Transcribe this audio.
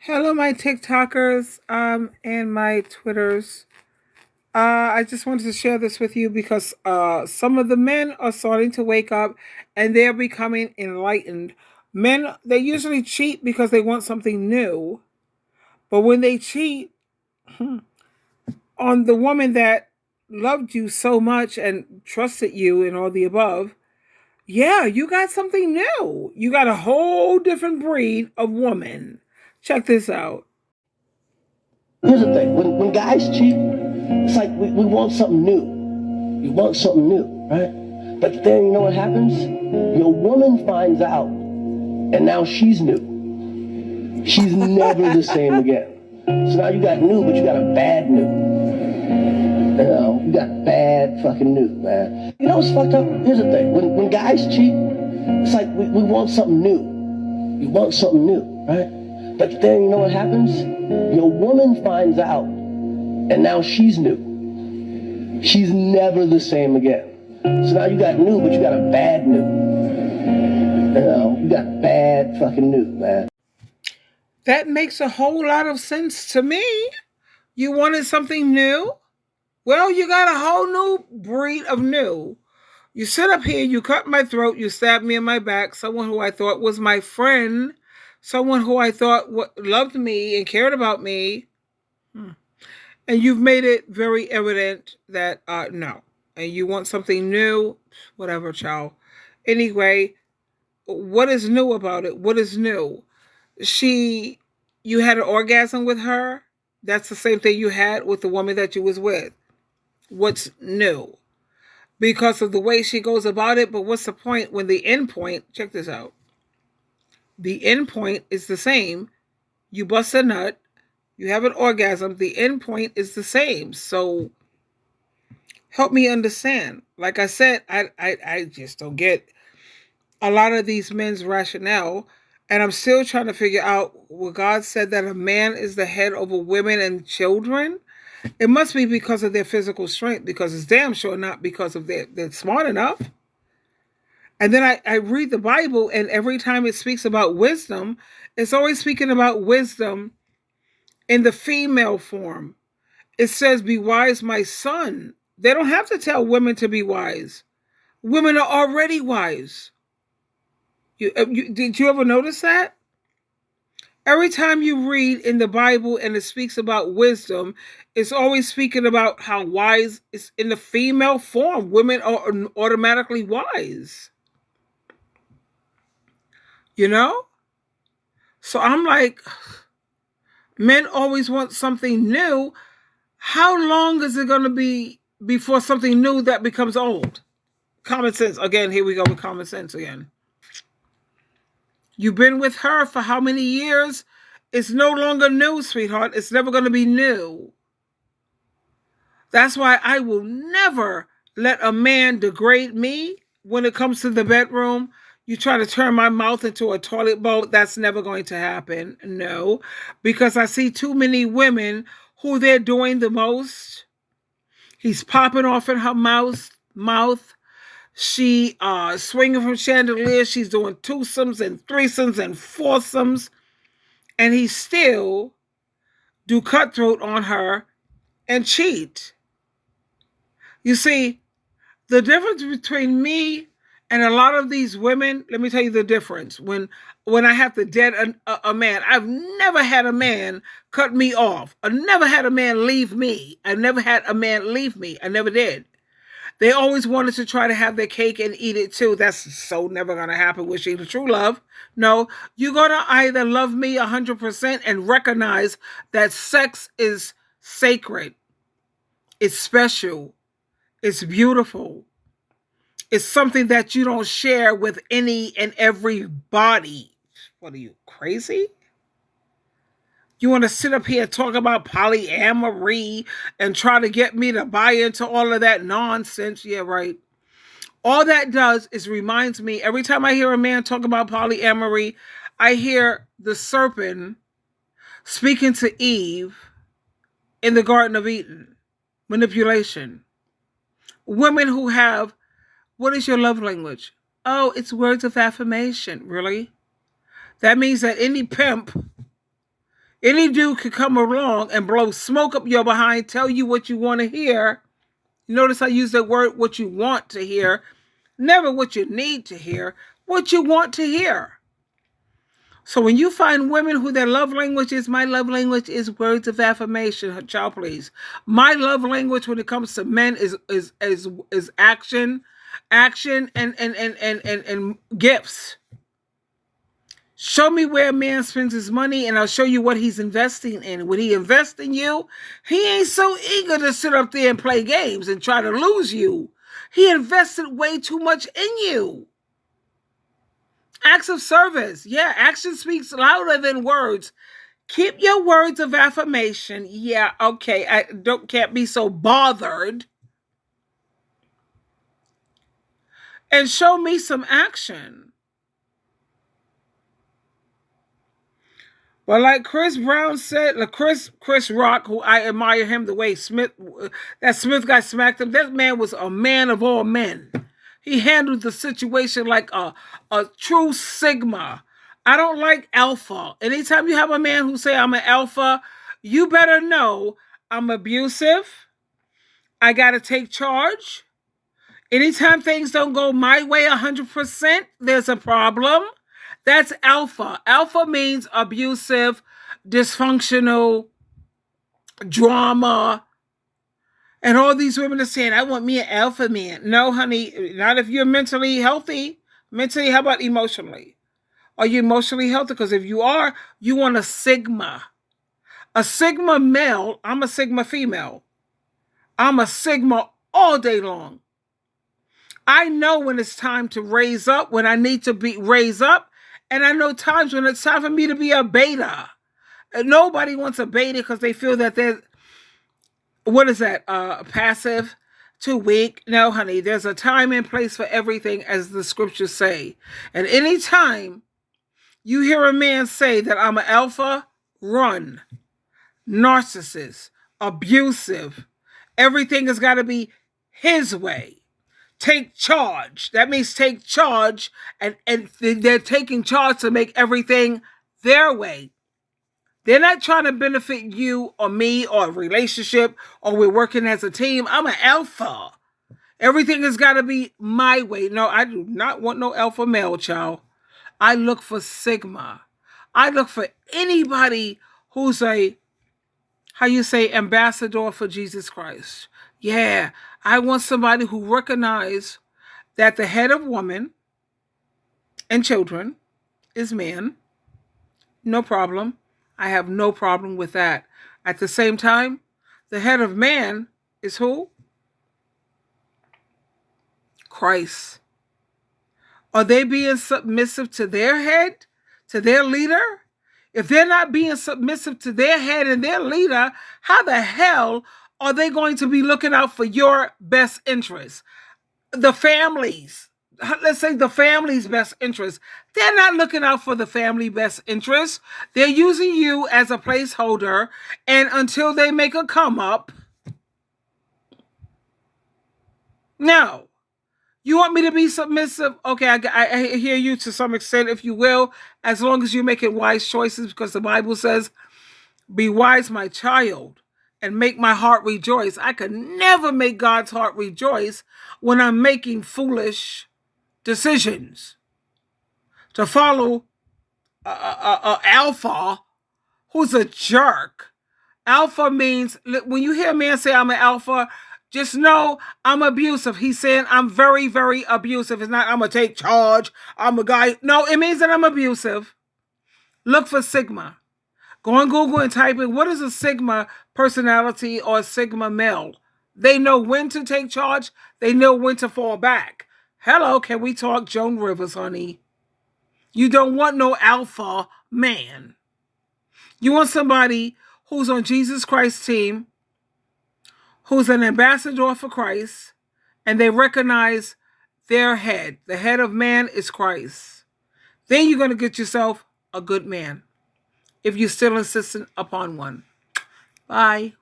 Hello, my TikTokers and my Twitters. I just wanted to share this with you because some of the men are starting to wake up and they're becoming enlightened. Men, they usually cheat because they want something new, but when they cheat on the woman that loved you so much and trusted you and all the above, yeah, you got something new. You got a whole different breed of woman. Check this out. Here's the thing, when guys cheat, it's like we want something new. You want something new, right? But then you know what happens? Your woman finds out, and now she's new. She's never the same again. So now you got new, but you got a bad new. You got bad fucking new, man. You know what's fucked up? Here's the thing, when guys cheat, it's like we want something new. You want something new, right? But then you know what happens? Your woman finds out, and now she's new. She's never the same again. So now you got new, but you got a bad new. You got bad fucking new, man. That makes a whole lot of sense to me. You wanted something new? Well, you got a whole new breed of new. You sit up here, you cut my throat, you stabbed me in my back, someone who I thought was my friend, someone who I thought loved me and cared about me. And you've made it very evident that no. And you want something new, whatever, child. Anyway, what is new about it? What is new? You had an orgasm with her. That's the same thing you had with the woman that you was with. What's new? Because of the way she goes about it, but what's the point when the end point, check this out. The end point is the same. You bust a nut, you have an orgasm, the end point is the same. So help me understand. Like I said, I just don't get a lot of these men's rationale. And I'm still trying to figure out what God said that a man is the head over women and children. It must be because of their physical strength, because it's damn sure not because of they're smart enough. And then I read the Bible, and every time it speaks about wisdom, it's always speaking about wisdom in the female form. It says, be wise, my son. They don't have to tell women to be wise. Women are already wise. Did you ever notice that? Every time you read in the Bible and it speaks about wisdom, it's always speaking about how wise is in the female form. Women are automatically wise. You know? So I'm like, men always want something new. How long is it going to be before something new that becomes old? Common sense. Again, here we go with common sense again. You've been with her for how many years? It's no longer new, sweetheart. It's never going to be new. That's why I will never let a man degrade me when it comes to the bedroom. You try to turn my mouth into a toilet bowl, that's never going to happen. No, because I see too many women who they're doing the most. He's popping off in her mouth. She swinging from chandeliers. She's doing twosomes and threesomes and foursomes. And he still do cutthroat on her and cheat. You see, the difference between me and a lot of these women, let me tell you the difference. When I have to dead a man, I've never had a man cut me off. I never had a man leave me. I never had a man leave me. I never did. They always wanted to try to have their cake and eat it too. That's so never going to happen with the true love. No, you're going to either love me 100% and recognize that sex is sacred. It's special. It's beautiful. It's something that you don't share with any and everybody. What are you, crazy? You want to sit up here and talk about polyamory and try to get me to buy into all of that nonsense? Yeah, right. All that does is reminds me, every time I hear a man talk about polyamory, I hear the serpent speaking to Eve in the Garden of Eden. Manipulation. Women who have, what is your love language? Oh, it's words of affirmation. Really? That means that any pimp Any dude could come along and blow smoke up your behind, tell you what you want to hear. You notice I use that word, what you want to hear, never what you need to hear, what you want to hear. So when you find women who their love language is, my love language is words of affirmation, child, please. My love language when it comes to men is action, and gifts. Show me where a man spends his money, and I'll show you what he's investing in. When he invests in you, he ain't so eager to sit up there and play games and try to lose you. He invested way too much in you. Acts of service. Yeah, action speaks louder than words. Keep your words of affirmation. Yeah, okay. Can't be so bothered. And show me some action. Well, like Chris Brown said, like Chris Rock, who I admire him the way that Smith guy smacked him. That man was a man of all men. He handled the situation like a true Sigma. I don't like alpha. Anytime you have a man who say I'm an alpha, you better know I'm abusive. I got to take charge. Anytime things don't go my way 100%, there's a problem. That's alpha. Alpha means abusive, dysfunctional, drama. And all these women are saying, I want me an alpha man. No, honey, not if you're mentally healthy. Mentally, how about emotionally? Are you emotionally healthy? Because if you are, you want a Sigma. A Sigma male, I'm a Sigma female. I'm a Sigma all day long. I know when it's time to raise up, when I need to be raised up. And I know times when it's time for me to be a beta. And nobody wants a beta because they feel that they're, what is that, passive, too weak. No, honey, there's a time and place for everything, as the scriptures say. And any time you hear a man say that I'm an alpha, run. Narcissist, abusive. Everything has got to be his way. Take charge. That means take charge, and they're taking charge to make everything their way. They're not trying to benefit you or me or a relationship or we're working as a team. I'm an alpha. Everything has got to be my way. No, I do not want no alpha male, child. I look for Sigma. I look for anybody who's ambassador for Jesus Christ. Yeah, I want somebody who recognizes that the head of woman and children is man. No problem. I have no problem with that. At the same time, the head of man is who? Christ. Are they being submissive to their head, to their leader? If they're not being submissive to their head and their leader, how the hell are they going to be looking out for your best interests? The families, let's say the family's best interest. They're not looking out for the family best interest. They're using you as a placeholder, and until they make a come up. No. You want me to be submissive? Okay, I hear you to some extent, if you will, as long as you're making wise choices, because the Bible says, be wise, my child, and make my heart rejoice. I could never make God's heart rejoice when I'm making foolish decisions. To follow a alpha who's a jerk. Alpha means, when you hear a man say I'm an alpha, just know I'm abusive. He's saying I'm very, very abusive. It's not I'm going to take charge. I'm a guy. No, it means that I'm abusive. Look for Sigma. Go on Google and type in, what is a Sigma personality or a Sigma male? They know when to take charge. They know when to fall back. Hello, can we talk Joan Rivers, honey? You don't want no alpha man. You want somebody who's on Jesus Christ's team, who's an ambassador for Christ, and they recognize their head. The head of man is Christ. Then you're going to get yourself a good man, if you're still insistent upon one. Bye.